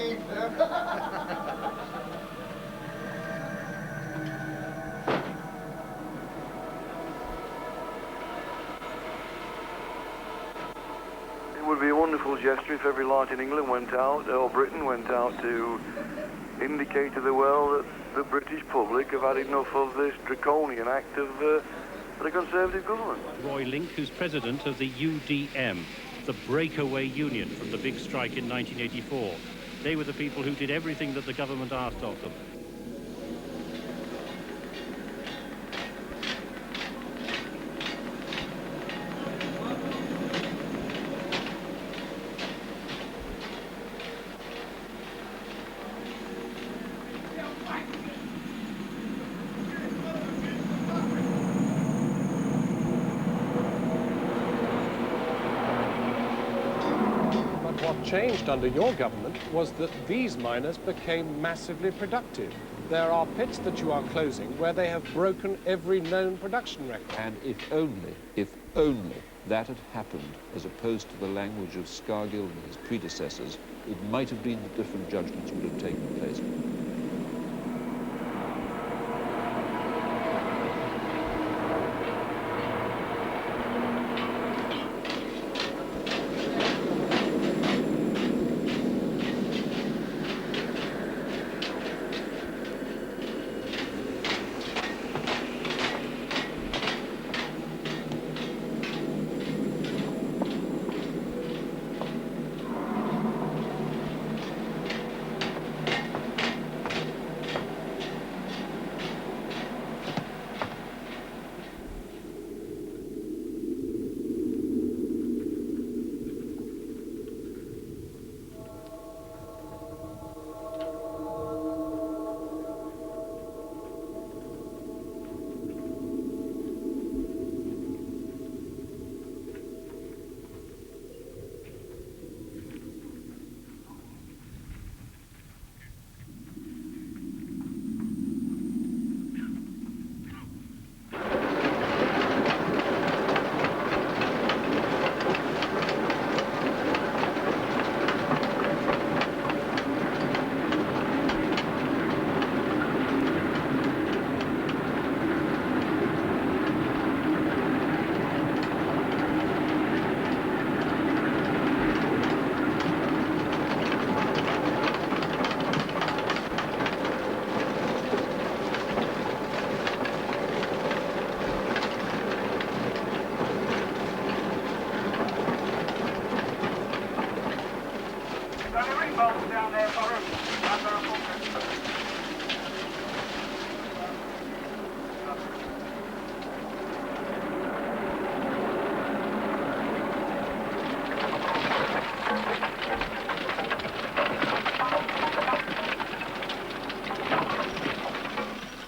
keep them. It would be a wonderful gesture if every light in England went out, or Britain went out, to indicate to the world that the British public have had enough of this draconian act of the Conservative government. Roy Link, who's president of the UDM, the breakaway union from the big strike in 1984. They were the people who did everything that the government asked of them. What changed under your government was that these miners became massively productive. There are pits that you are closing where they have broken every known production record. And if only that had happened, as opposed to the language of Scargill and his predecessors, it might have been that different judgments would have taken place.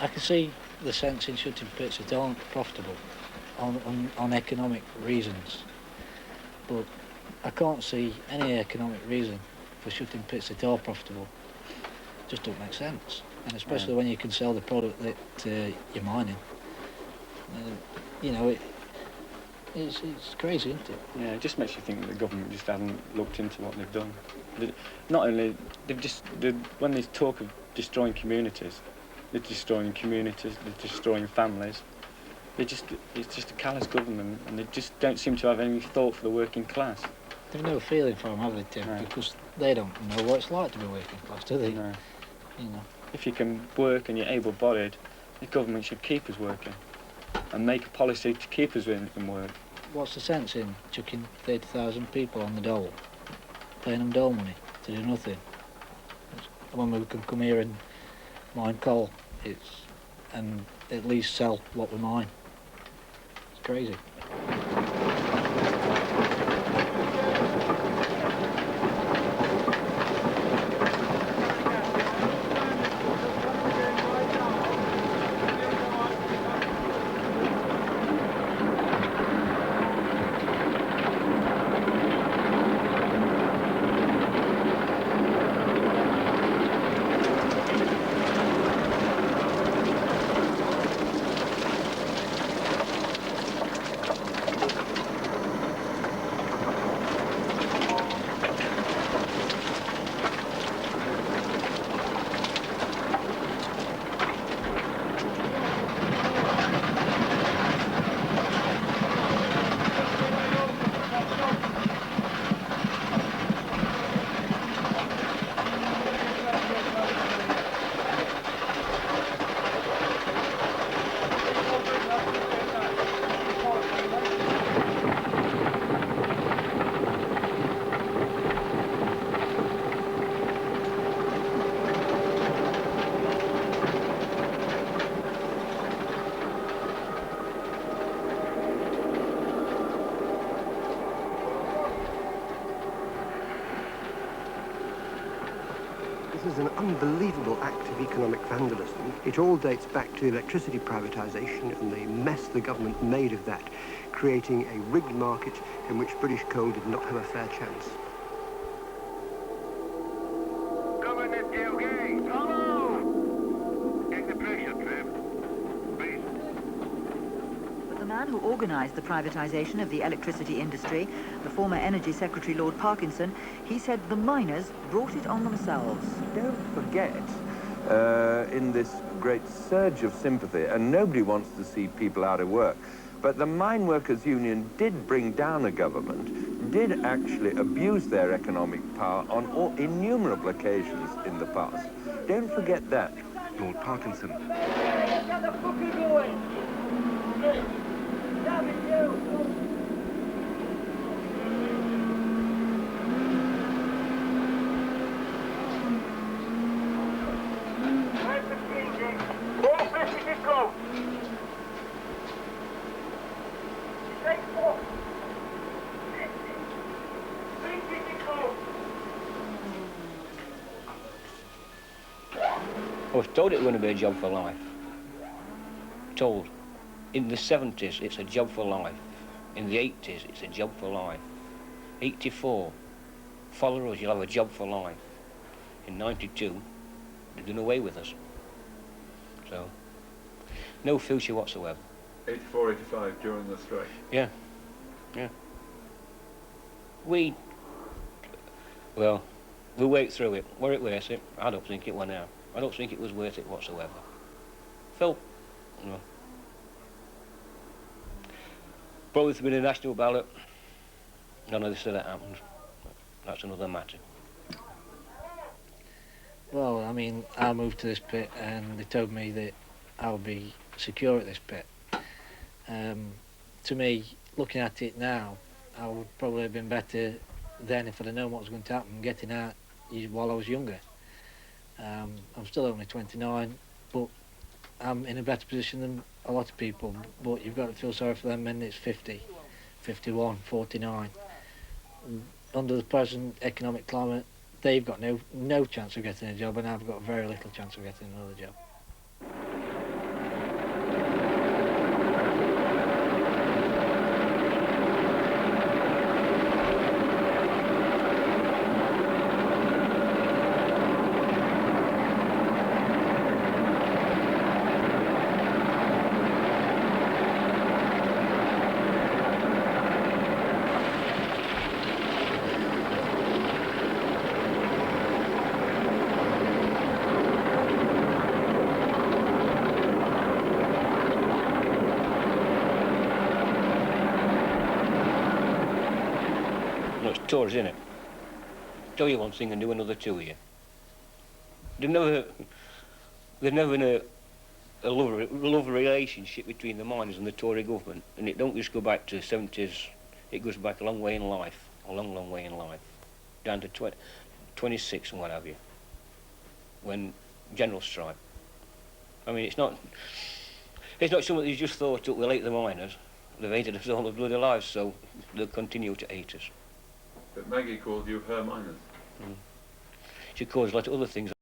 I can see the sense in shutting pits that aren't profitable on economic reasons, but I can't see any economic reason for shutting pits that are profitable. It just don't make sense, and especially when you can sell the product that you're mining. You know, it's crazy, isn't it? Yeah, it just makes you think that the government just haven't looked into what they've done. Not only when they talk of destroying communities, they're destroying communities, they're destroying families. It's just a callous government, and they just don't seem to have any thought for the working class. They've no feeling for them, have they, Tim? No. Because they don't know what it's like to be working class, do they? No. You know. If you can work and you're able-bodied, the government should keep us working and make a policy to keep us in work. What's the sense in chucking 30,000 people on the dole, paying them dole money to do nothing, when we can come here and mine coal, and at least sell what we mine? It's crazy. This is an unbelievable act of economic vandalism. It all dates back to electricity privatisation and the mess the government made of that, creating a rigged market in which British coal did not have a fair chance. But the man who organised the privatisation of the electricity industry, the former Energy Secretary Lord Parkinson, he said the miners brought it on themselves. Don't forget, in this great surge of sympathy, and nobody wants to see people out of work, but the Mine Workers Union did bring down a government, did actually abuse their economic power on innumerable occasions in the past. Don't forget that. Lord Parkinson. Get the fucking going! Damn it, you! I was told it was going to be a job for life. Told. In the 70s, it's a job for life. In the 80s, it's a job for life. 84, follow us, you'll have a job for life. In 92, they've done away with us. So, no future whatsoever. 84, 85 during the strike. Yeah, yeah. Well, we worked through it. Were it worth it? I don't think it were now. I don't think it was worth it whatsoever. Phil, no. Probably if it had been a national ballot, none of this would have happened. That's another matter. Well, I mean, I moved to this pit and they told me that I'll be secure at this pit. To me, looking at it now, I would probably have been better then if I'd have known what was going to happen, getting out while I was younger. I'm still only 29, but I'm in a better position than a lot of people. But you've got to feel sorry for them men that's 50, 51, 49. Under the present economic climate, they've got no chance of getting a job, and I've got very little chance of getting another job. It's tours, isn't it? Tell you one thing and do another to you. There's never been a love relationship between the miners and the Tory government, and it don't just go back to the 70s, it goes back a long way in life, a long, long way in life, down to 26 and what have you, when general strike. I mean, it's not something you just thought up, we'll hate the miners. They've hated us all their bloody lives, so they'll continue to hate us. But Maggie called you her miners. She calls a lot of other things.